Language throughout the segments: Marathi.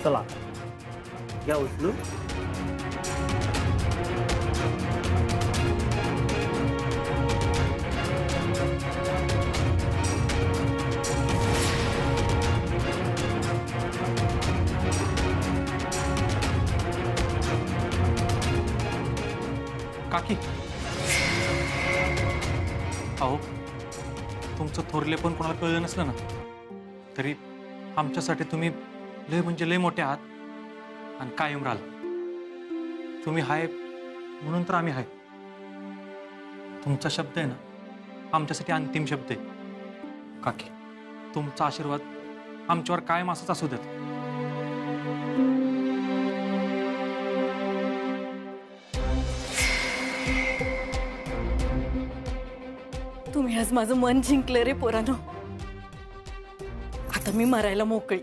चला घ्या उचलू. काकी अहो तुमचं थोरले पण कोणाला कळलं नसलं ना तरी आमच्यासाठी तुम्ही लय म्हणजे लय मोठे आहात आणि कायम राहाल. तुम्ही हाय म्हणून तर आम्ही हाय. तुमचा शब्द आहे ना आमच्यासाठी अंतिम शब्द आहे. काकी तुमचा आशीर्वाद आमच्यावर कायम असंच असू देत. तुम्ही आज माझं मन जिंकलं रे पोरानो. आता मी मरायला मोकळी.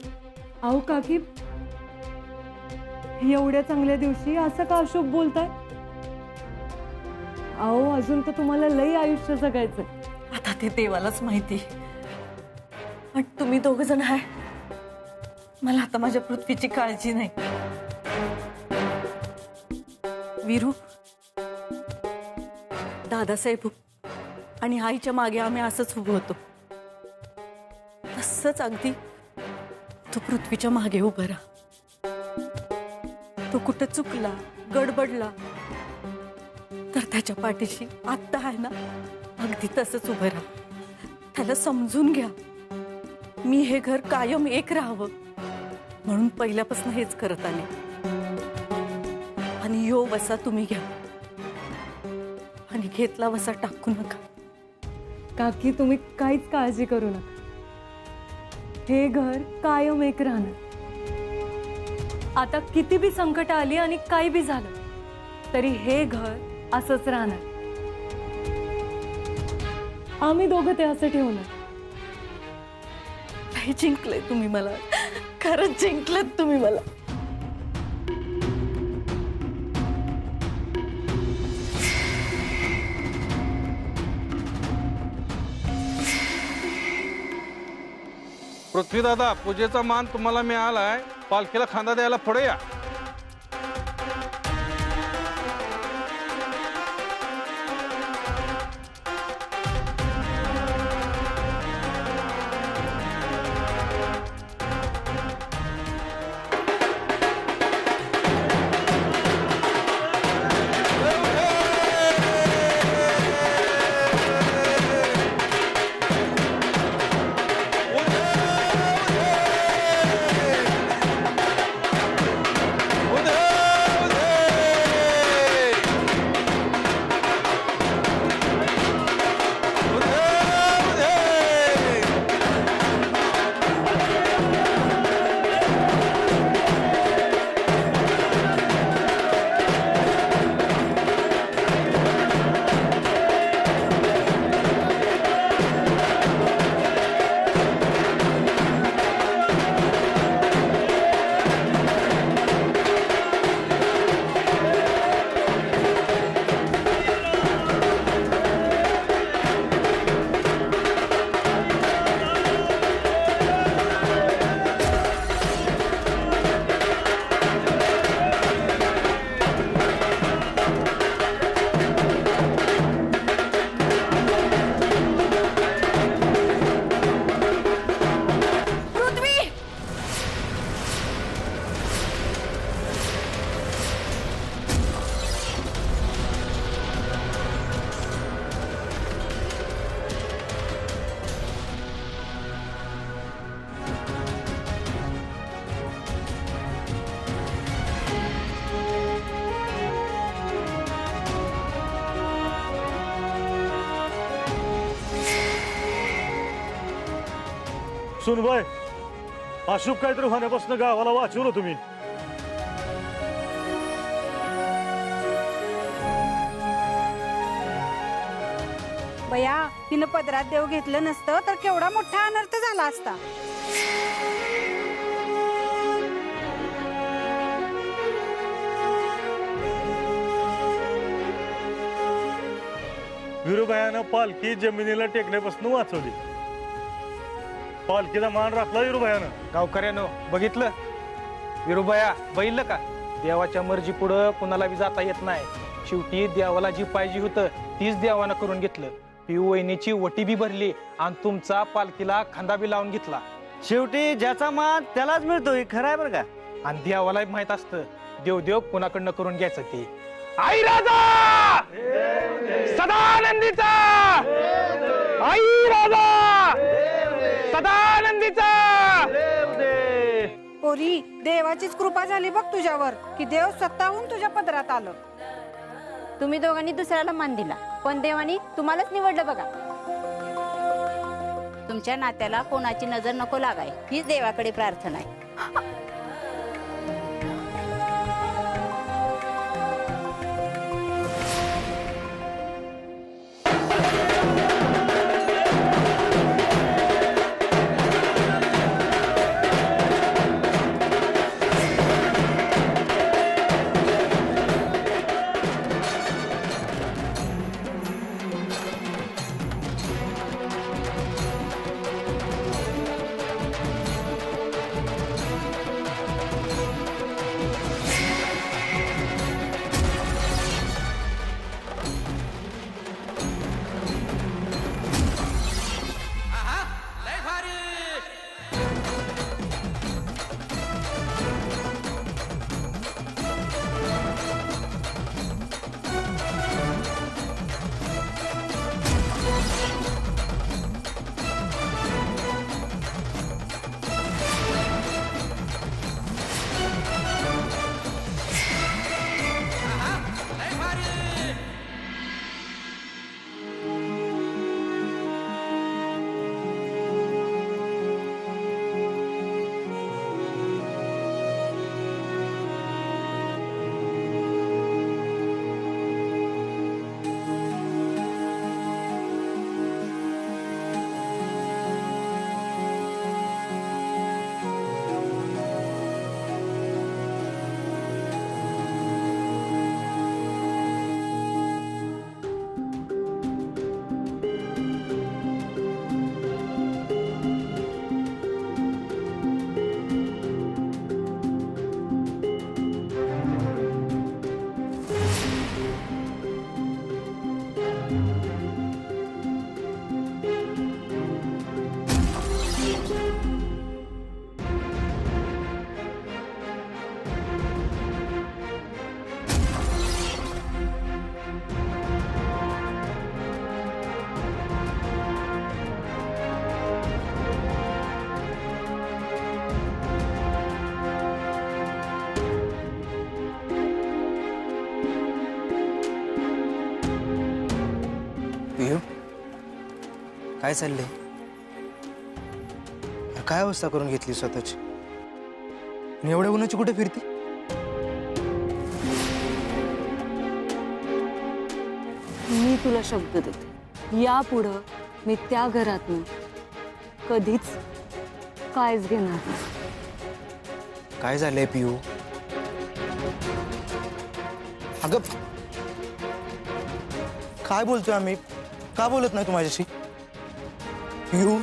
अहो काकी एवढ्या चांगल्या दिवशी असं का अशुभ बोलताय? अहो अजून तर तुम्हाला लई आयुष्य जगायचंय. आता ते देवालाच माहिती. पण तुम्ही दोघ जण आहे. मला आता माझ्या पृथ्वीची काळजी नाही. वीरू, दादासाहेब आणि आईच्या मागे आम्ही असंच उभं होतो. तसंच अगदी तो पृथ्वीच्या मागे उभं राहा. तो कुठं चुकला गडबडला तर त्याच्या पाठीशी आत्ता आहे ना अगदी तसंच उभं राहा. त्याला समजून घ्या. मी हे घर कायम एक राहावं म्हणून पहिल्यापासून हेच करत आले. आणि यो वसा तुम्ही घ्या आणि घेतला वसा टाकू नका. काकी तुम्ही काहीच काळजी करू नका. हे घर कायम एक राहणार. आता किती बी संकट आली आणि काही बी झालं तरी हे घर असंच राहणार. आम्ही दोघं ते असं ठेवणार. हे जिंकलंय तुम्ही मला. खरंच जिंकलत तुम्ही मला. पृथ्वी दादा पूजेचा मान तुम्हाला मिळालाय. पालखीला खांदा द्यायला पुढे या. सुनबाई अशुभ काहीतरी होण्यापासून गावाला वाचवलं तुम्ही. बया तिनं पदरात देव घेतलं नसतं तर केवढा मोठा अनर्थ झाला असता. विरुबायानं पालखी जमिनीला टेकण्यापासून वाचवली. पालखीचा मान राखला विरुबायानं. गावकऱ्यानं बघितलं विरुबाया बैल का देवाच्या मर्जी पुढं कुणाला बी जाता येत नाही. शेवटी देवाला जी पाहिजे होतं तीच देवानं करून घेतलं. पिऊ वहिनीची वटी बी भरली आणि तुमचा पालखीला खांदा बी लावून घेतला. शेवटी ज्याचा मान त्यालाच मिळतोय, खरं आहे बरं का? आणि देवाला माहित असतं देव कुणाकडनं करून घ्यायचं ते. आई राजा सदानंदीचा, आई राजा सदानंदीचा. पोरी देवाचीच कृपा झाली बघ तुझ्यावर की देव स्वतःहून तुझ्या पदरात आलं. तुम्ही दोघांनी दुसऱ्याला मान दिला, पण देवानी तुम्हालाच निवडलं बघा. तुमच्या नात्याला कोणाची नजर नको लागाय हीच देवाकडे प्रार्थना आहे. काय चाललंय? काय अवस्था करून घेतली स्वतःची? आणि एवढ्या उन्हाची कुठे फिरती? मी तुला शब्द देते, यापुढं मी त्या घरातून कधीच कायच घेणार नाही. काय झालंय पियू? अगं काय बोलतोय आम्ही? का बोलत नाही तू माझ्याशी? पियू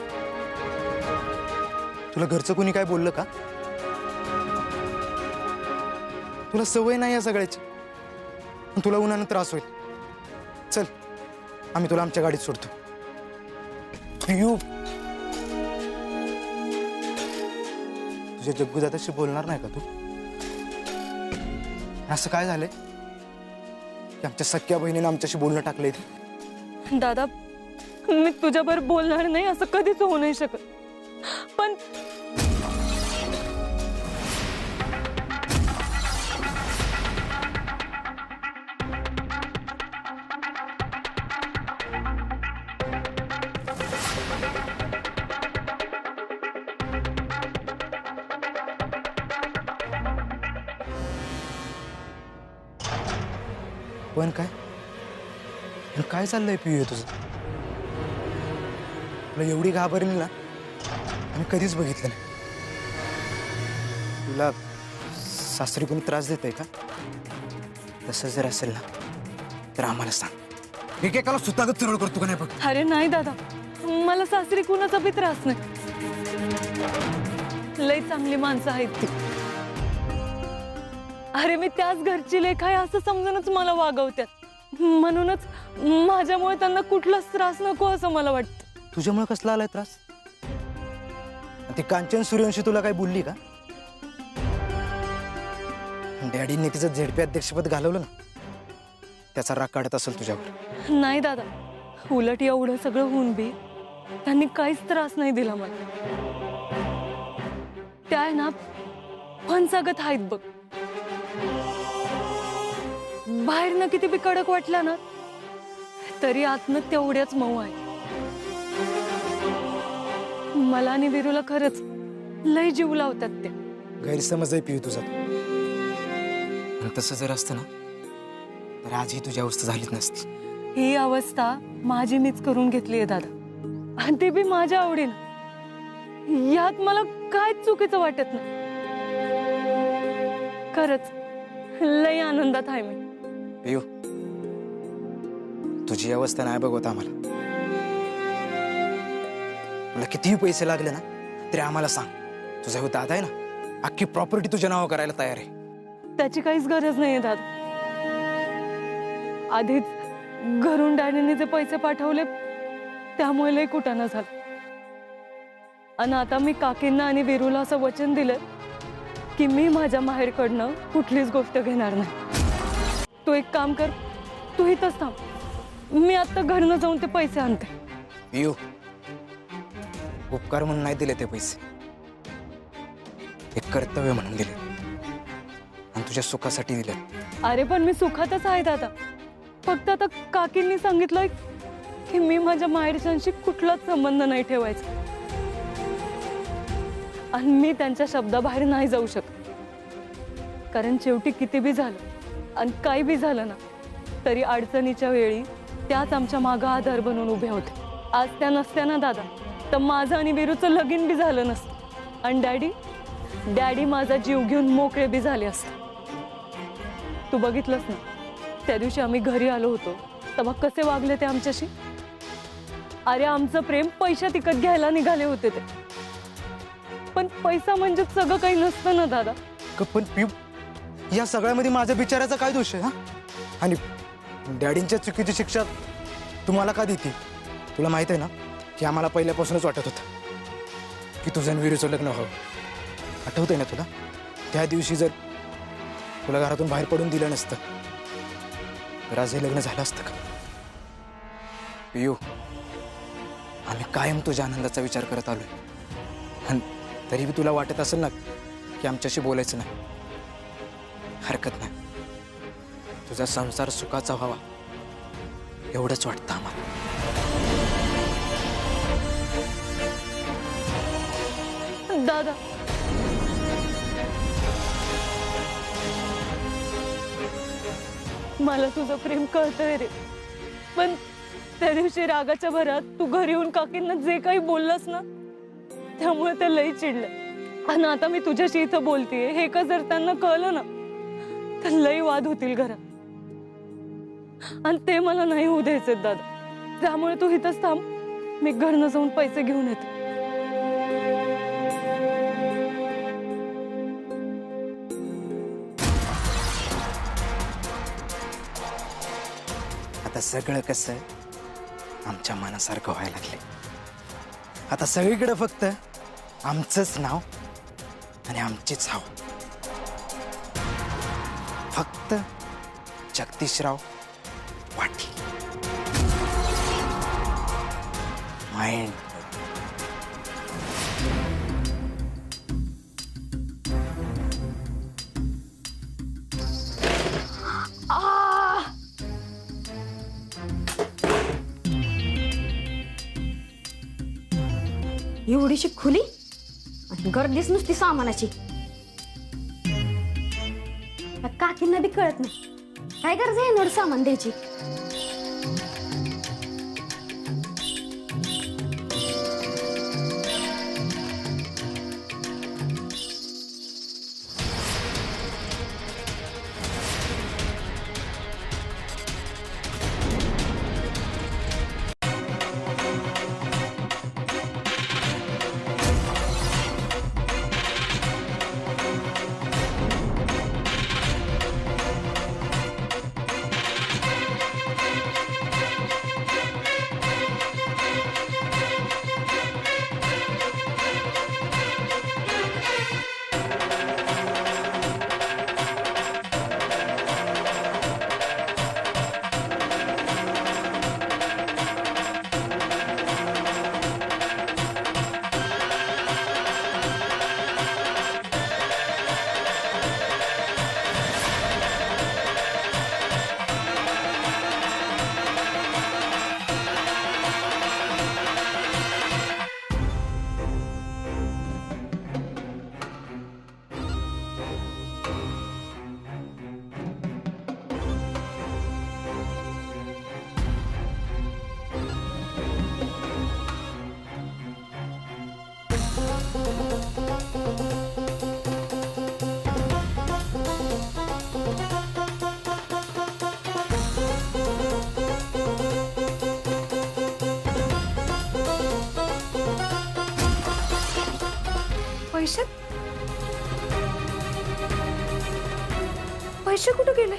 तुला घरचं कोणी काय बोललं का? तुला सवय नाही या सगळ्याची, तुला उन्हानं त्रास होईल. चल आम्ही तुला आमच्या गाडीत सोडतो. पियू तुझ्या जग्गू दादाशी बोलणार नाही का तू? असं काय झालंय की आमच्या सख्या बहिणीने आमच्याशी बोलणं टाकलंय ते? दादा मी तुझ्याबरोबर बोलणार नाही असं कधीच होऊ नाही शकत. पण काय चाललंय पियू तुझं? तुला एवढी घाबरली ना आम्ही कधीच बघितलं नाही. तुला सासरी कोणी त्रास देतंय का? तसं जर असेल ना तर आम्हाला सांग. एकेकाला सुतागत सरळ करतो का नाही बघ. अरे नाही दादा, मला सासरी कुणाचा बी त्रास नाही. लई चांगली माणसं आहेत ती. अरे मी त्याच घरची लेख आहे असं समजूनच मला वागवत्यात. म्हणूनच माझ्यामुळे त्यांना कुठलाच त्रास नको असं मला वाटतं. तुझ्यामुळे कसला आलाय त्रास? ती कांचन सूर्यवंशी तुला काय बोलली का? डॅडींनी तिचं झेडपी अध्यक्षपद घालवलं ना, त्याचा राग काढत असेल तुझ्यावर. नाही दादा, उलट एवढं सगळं होऊन बी त्यांनी काहीच त्रास नाही दिला मला. त्या आहे ना फणसागत आहेत बघ. बाहेरनं किती बी कडक वाटला ना तरी आतनं तेवढ्याच मऊ आहे. मला आणि विरूला खरंच लय जीव लावतात ते. गैरसमज आहे पिऊ तुझा. तसं जर असतं ना तर आज ही तुझी अवस्था झालीच नसती. ही अवस्था माझी मीच करून घेतली आहे दादा, आणि ते बी माझ्या आवडीनं. यात मला काय चुकीचं वाटत नाही. खरंच लय आनंदात आहे मी. पिऊ, तुझी अवस्था नाही बघवत आम्हाला. तुला कितीही पैसे लागले ना तरी आम्हाला सांग. तुझा हो दादा आहे ना, अख्खी प्रॉपर्टी तुझ्या नावावर करायला तयार आहे. त्याची काहीच गरज नाहीये दादा. आधीच घरून डॅडीने जे पैसे पाठवले त्यामुळे लय कुटाणा झाला. आणि आता मी काकींना आणि विरूला असं वचन दिलं की मी माझ्या माहेरकडनं कुठलीच गोष्ट घेणार नाही. तू एक काम कर, तू इथंच थांब. मी आता घरनं जाऊन ते पैसे आणते. पिऊ, उपकार म्हणून नाही दिले ते पैसे, एक कर्तव्य म्हणून दिले आणि तुझ्या सुखासाठी दिले. अरे पण मी सुखातच आहे दादा. फक्त आता काकींनी सांगितलंय की मी माझ्या माहेरच्यांशी कुठलाच संबंध नाही ठेवायचा, आणि मी त्यांच्या शब्दाबाहेर नाही जाऊ शकत. कारण शेवटी किती बी झालं आणि काही बी झालं ना तरी अडचणीच्या वेळी त्याच आमच्या मागं आधार बनून उभे होते. आज त्या नसत्या ना दादा तर माझं आणि विरूचं लगीन बी झालं नसतं, आणि डॅडी माझा जीव घेऊन मोकळे बी झाले असते. तू बघितलंस ना त्या दिवशी आम्ही घरी आलो होतो तेव्हा कसे वागले ते आमच्याशी. अरे आमचं प्रेम पैशा तिकट घ्यायला निघाले होते ते. पण पैसा म्हणजे सगळं काही नसतं ना दादा. पण पिऊ, या सगळ्यामध्ये माझ्या बिचाराचा काय दोष आहे? हा, आणि डॅडींच्या चुकीची शिक्षा तुम्हाला का देते? तुला माहित आहे ना की आम्हाला पहिल्यापासूनच वाटत होतं की तुझं विरूचं लग्न व्हावं. आठवतंय ना तुला? त्या दिवशी जर तुला घरातून बाहेर पडून दिलं नसतं तर आज हे लग्न झालं असतं का? पिऊ, आम्ही कायम तुझ्या आनंदाचा विचार करत आलोय, आणि तरी बी तुला वाटत असेल ना की आमच्याशी बोलायचं नाही. हरकत नाही, तुझा संसार सुखाचा व्हावा एवढंच वाटतं आम्हाला. दादा मला तुझं प्रेम कळतंय रे, पण त्या दिवशी रागाच्या भरात तू घरी येऊन काकींना जे काही बोललास ना त्यामुळे ते लई चिडलं. आणि आता मी तुझ्याशी इथं बोलतेय हे का जर त्यांना कळलं ना तर लई वाद होतील घरात, आणि ते मला नाही होऊ द्यायचे दादा. त्यामुळे तू इथंच थांब, मी घरनं जाऊन पैसे घेऊन येते. आता सगळं कसं आमच्या मनासारखं व्हायला लागले. आता सगळीकडे फक्त आमचंच नाव आणि आमचीच हाव. फक्त जगदीशराव पाटील. माइंड एवढीशी खुली आणि गर्दीच नुसती सामानाची. काकींना बी कळत नाही काय गरज आहे एवढं सामान द्यायची. पैसे पैसे कुठे गेले?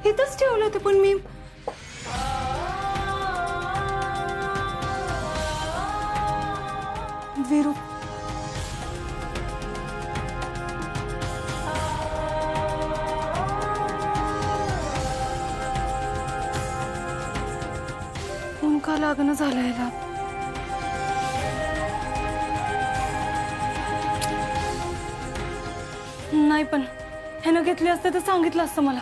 इथंच ठेवलं होतं पण मी. वीरू, फोन का लागणं झालं याला? नाही पण ह्यानं घेतली असते तर सांगितलं असतं मला.